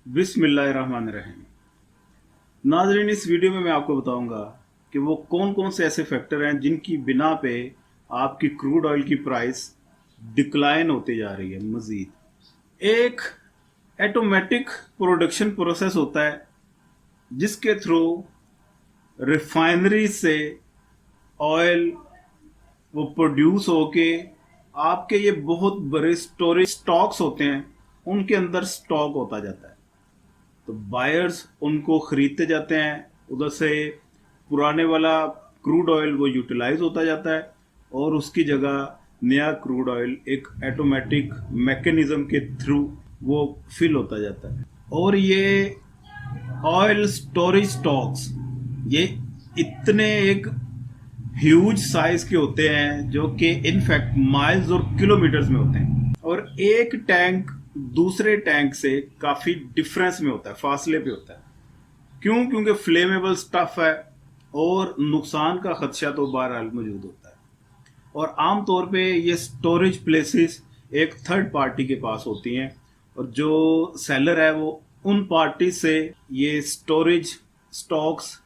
बिस्मिल्लाहिर्रहमानिर्रहीम। नाज़रीन, इस वीडियो में मैं आपको बताऊंगा कि वो कौन कौन से ऐसे फैक्टर हैं जिनकी बिना पे आपकी क्रूड ऑयल की प्राइस डिक्लाइन होती जा रही है। मज़ीद एक ऑटोमेटिक प्रोडक्शन प्रोसेस होता है जिसके थ्रू रिफाइनरी से ऑयल वो प्रोड्यूस होके आपके ये बहुत बड़े स्टोरेज स्टॉक्स होते हैं, उनके अंदर स्टॉक होता जाता है। तो बायर्स उनको खरीदते जाते हैं, उधर से पुराने वाला क्रूड ऑयल वो यूटिलाइज होता जाता है और उसकी जगह नया क्रूड ऑयल एक ऑटोमेटिक मैकेनिज्म के थ्रू वो फिल होता जाता है। और ये ऑयल स्टोरेज स्टॉक्स ये इतने एक ह्यूज साइज के होते हैं जो कि इनफैक्ट माइल्स और किलोमीटर्स में होते हैं, और एक टैंक दूसरे टैंक से काफी डिफरेंस में होता है, फासले पे होता है। क्यों? क्योंकि फ्लेमेबल स्टफ है और नुकसान का खदशा तो बहरहाल मौजूद होता है। और आमतौर पे ये स्टोरेज प्लेसेस एक थर्ड पार्टी के पास होती हैं, और जो सेलर है वो उन पार्टी से ये स्टोरेज स्टॉक्स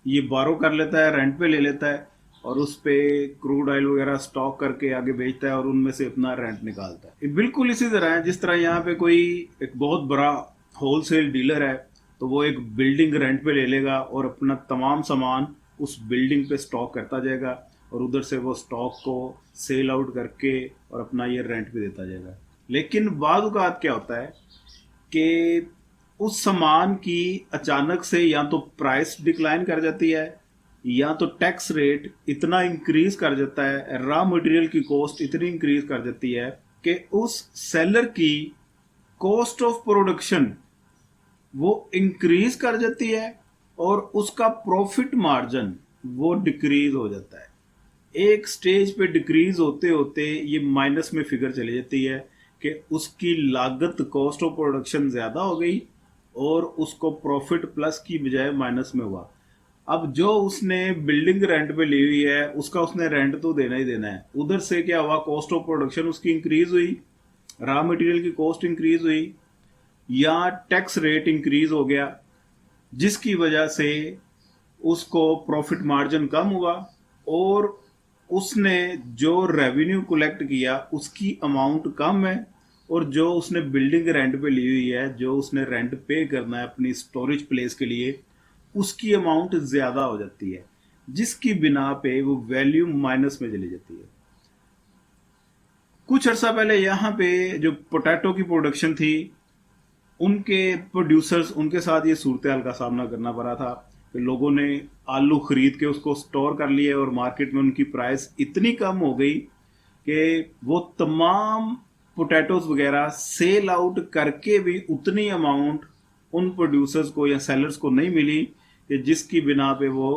ये बारो कर लेता है, रेंट पे ले लेता है और उस पे क्रूड ऑयल वगैरह स्टॉक करके आगे बेचता है और उनमें से अपना रेंट निकालता है। ये बिल्कुल इसी तरह है जिस तरह यहाँ पे कोई एक बहुत बड़ा होलसेल डीलर है तो वो एक बिल्डिंग रेंट पे ले लेगा और अपना तमाम सामान उस बिल्डिंग पे स्टॉक करता जाएगा और उधर से वो स्टॉक को सेल आउट करके और अपना ये रेंट पे देता जाएगा। लेकिन बाद औक़ात क्या होता है कि उस सामान की अचानक से या तो प्राइस डिक्लाइन कर जाती है या तो टैक्स रेट इतना इंक्रीज कर जाता है, रॉ मटेरियल की कॉस्ट इतनी इंक्रीज कर देती है कि उस सेलर की कॉस्ट ऑफ प्रोडक्शन वो इंक्रीज कर जाती है और उसका प्रॉफिट मार्जिन वो डिक्रीज हो जाता है। एक स्टेज पे डिक्रीज होते होते ये माइनस में फिगर चली जाती है कि उसकी लागत कॉस्ट ऑफ प्रोडक्शन ज्यादा हो गई और उसको प्रॉफिट प्लस की बजाय माइनस में हुआ। अब जो उसने बिल्डिंग रेंट पे ली हुई है उसका उसने रेंट तो देना ही देना है। उधर से क्या हुआ, कॉस्ट ऑफ प्रोडक्शन उसकी इंक्रीज हुई, रॉ मटेरियल की कॉस्ट इंक्रीज हुई या टैक्स रेट इंक्रीज हो गया, जिसकी वजह से उसको प्रॉफिट मार्जिन कम हुआ और उसने जो रेवेन्यू कलेक्ट किया उसकी अमाउंट कम है, और जो उसने बिल्डिंग रेंट पे ली हुई है, जो उसने रेंट पे करना है अपनी स्टोरेज प्लेस के लिए, उसकी अमाउंट ज्यादा हो जाती है, जिसकी बिना पे वो वैल्यू माइनस में चली जाती है। कुछ अर्सा पहले यहाँ पे जो पोटैटो की प्रोडक्शन थी, उनके प्रोड्यूसर्स उनके साथ ये सूरत हाल का सामना करना पड़ा था कि लोगों ने आलू खरीद के उसको स्टोर कर लिए और मार्केट में उनकी प्राइस इतनी कम हो गई कि वो तमाम पोटैटोज वगैरह सेल आउट करके भी उतनी अमाउंट उन प्रोड्यूसर्स को या सेलर्स को नहीं मिली कि जिसकी बिना पे वो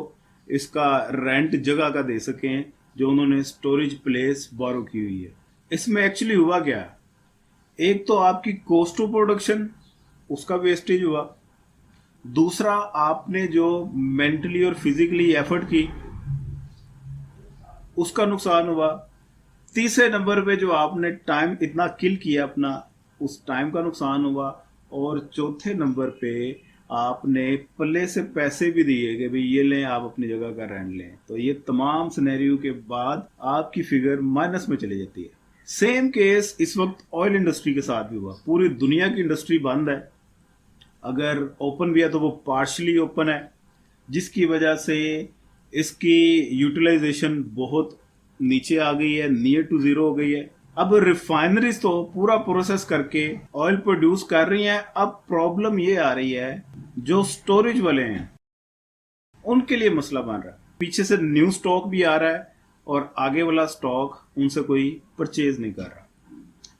इसका रेंट जगह का दे सकें जो उन्होंने स्टोरेज प्लेस बोरो की हुई है। इसमें एक्चुअली हुआ क्या, एक तो आपकी कॉस्ट ऑफ प्रोडक्शन उसका वेस्टेज हुआ, दूसरा आपने जो मेंटली और फिजिकली एफर्ट की उसका नुकसान हुआ, तीसरे नंबर पे जो आपने टाइम इतना किल किया अपना उस टाइम का नुकसान हुआ, और चौथे नंबर पे आपने पल्ले से पैसे भी दिए कि भाई ये लें, आप अपनी जगह का रेंट लें। तो ये तमाम सिनेरियो के बाद आपकी फिगर माइनस में चली जाती है। सेम केस इस वक्त ऑयल इंडस्ट्री के साथ भी हुआ। पूरी दुनिया की इंडस्ट्री बंद है, अगर ओपन भी है तो वो पार्शली ओपन है, जिसकी वजह से इसकी यूटिलाइजेशन बहुत नीचे आ गई है, नियर टू जीरो हो गई है। अब रिफाइनरीज तो पूरा प्रोसेस करके ऑयल प्रोड्यूस कर रही हैं। अब प्रॉब्लम ये आ रही है जो स्टोरेज वाले हैं उनके लिए मसला बन रहा है। पीछे से न्यू स्टॉक भी आ रहा है और आगे वाला स्टॉक उनसे कोई परचेज नहीं कर रहा,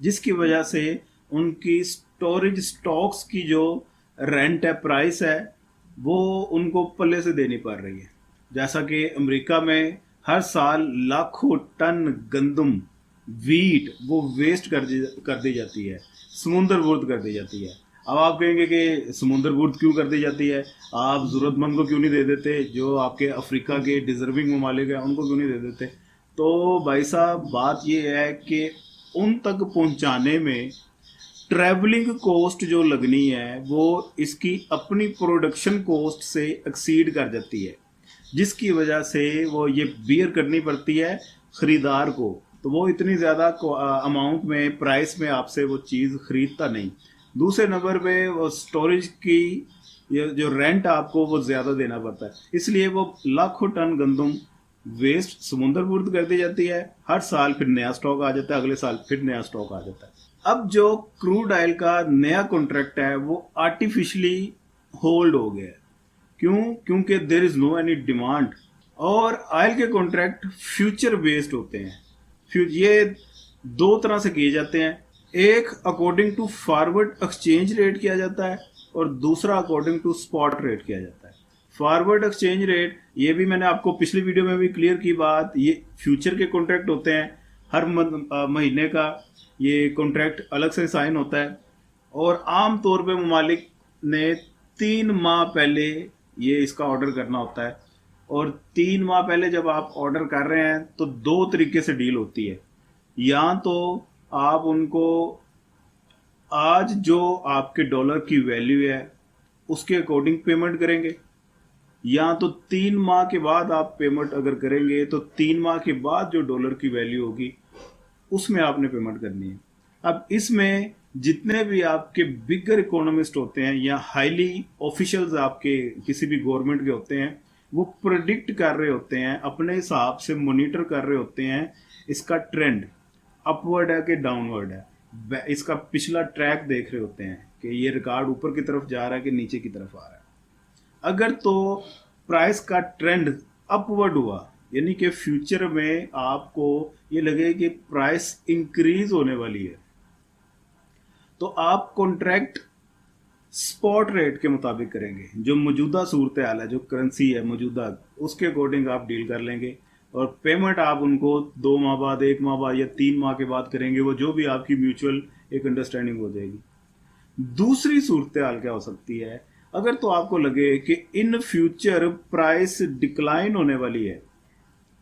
जिसकी वजह से उनकी स्टोरेज स्टॉक्स की जो रेंट है, प्राइस है, वो उनको पल्ले से देनी पड़ रही है। जैसा कि अमेरिका में हर साल लाखों टन गंदम, वीट वो वेस्ट कर दी जाती है, समुंदर बुर्द कर दी जाती है। अब आप कहेंगे कि समुंदर बुर्द क्यों कर दी जाती है, आप ज़रूरतमंद को क्यों नहीं दे देते, जो आपके अफ्रीका के डिजर्विंग ममालिक हैं उनको क्यों नहीं दे देते। तो भाई साहब बात ये है कि उन तक पहुंचाने में ट्रैवलिंग कॉस्ट जो लगनी है वो इसकी अपनी प्रोडक्शन कॉस्ट से एक्सीड कर जाती है, जिसकी वजह से वो ये बियर करनी पड़ती है ख़रीदार को। तो वो इतनी ज़्यादा अमाउंट में, प्राइस में आपसे वो चीज़ ख़रीदता नहीं। दूसरे नंबर पे वो स्टोरेज की ये जो रेंट आपको वो ज़्यादा देना पड़ता है, इसलिए वो लाखों टन गंदम वेस्ट समुद्रपूर्त कर दी जाती है। हर साल फिर नया स्टॉक आ जाता है, अगले साल फिर नया स्टॉक आ जाता है। अब जो क्रूड ऑयल का नया कॉन्ट्रैक्ट है वो आर्टिफिशियली होल्ड हो गया है। क्यों? क्योंकि there is no any demand. और ऑयल के कॉन्ट्रैक्ट फ्यूचर बेस्ड होते हैं। ये दो तरह से किए जाते हैं, एक according to forward exchange rate किया जाता है और दूसरा अकॉर्डिंग टू स्पॉट रेट किया जाता है। फॉरवर्ड एक्सचेंज रेट, ये भी मैंने आपको पिछली वीडियो में भी क्लियर की बात, ये फ्यूचर के कॉन्ट्रैक्ट होते हैं। हर महीने का ये कॉन्ट्रैक्ट अलग से साइन होता है और आम तौर पे ममालिक ने 3 माह पहले ये इसका ऑर्डर करना होता है। और 3 माह पहले जब आप ऑर्डर कर रहे हैं तो 2 तरीके से डील होती है। या तो आप उनको आज जो आपके डॉलर की वैल्यू है उसके अकॉर्डिंग पेमेंट करेंगे, या तो 3 माह के बाद आप पेमेंट अगर करेंगे तो 3 माह के बाद जो डॉलर की वैल्यू होगी उसमें आपने पेमेंट करनी है। अब इसमें जितने भी आपके बिगर इकोनॉमिस्ट होते हैं या हाईली ऑफिशियल्स आपके किसी भी गवर्नमेंट के होते हैं, वो प्रेडिक्ट कर रहे होते हैं, अपने हिसाब से मॉनिटर कर रहे होते हैं इसका ट्रेंड अपवर्ड है कि डाउनवर्ड है। इसका पिछला ट्रैक देख रहे होते हैं कि ये रिकॉर्ड ऊपर की तरफ जा रहा है कि नीचे की तरफ आ रहा है। अगर तो प्राइस का ट्रेंड अपवर्ड हुआ, यानी कि फ्यूचर में आपको ये लगे कि प्राइस इंक्रीज होने वाली है, तो आप कॉन्ट्रैक्ट स्पॉट रेट के मुताबिक करेंगे। जो मौजूदा सूरत हाल है, जो करेंसी है मौजूदा, उसके अकॉर्डिंग आप डील कर लेंगे और पेमेंट आप उनको 2 माह बाद, 1 माह बाद या 3 माह के बाद करेंगे। वो जो भी आपकी म्यूचुअल एक अंडरस्टैंडिंग हो जाएगी। दूसरी सूरत हाल क्या हो सकती है, अगर तो आपको लगे कि इन फ्यूचर प्राइस डिक्लाइन होने वाली है,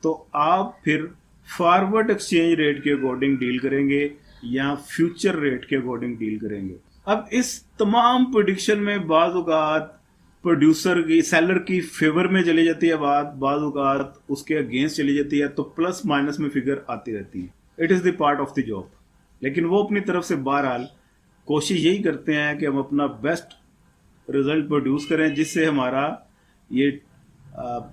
तो आप फिर फॉरवर्ड एक्सचेंज रेट के अकॉर्डिंग डील करेंगे या फ्यूचर रेट के अकॉर्डिंग डील करेंगे। अब इस तमाम प्रेडिक्शन में बाज़ औक़ात प्रोड्यूसर की, सेलर की फेवर में चली जाती है बात, बाज़ औक़ात उसके अगेंस्ट चली जाती है, तो प्लस माइनस में फिगर आती रहती है। It is the part of the job. लेकिन वो अपनी तरफ से बहरहाल कोशिश यही करते हैं कि हम अपना बेस्ट रिजल्ट प्रोड्यूस करें, जिससे हमारा ये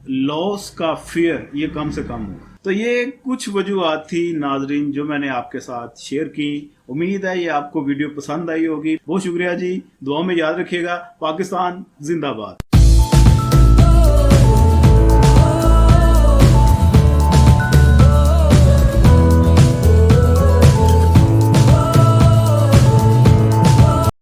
लॉस का फियर ये कम से कम हो। तो ये कुछ वजूहात थी नाजरीन जो मैंने आपके साथ शेयर की। उम्मीद है ये आपको वीडियो पसंद आई होगी। बहुत शुक्रिया जी, दुआ में याद रखिएगा। पाकिस्तान जिंदाबाद।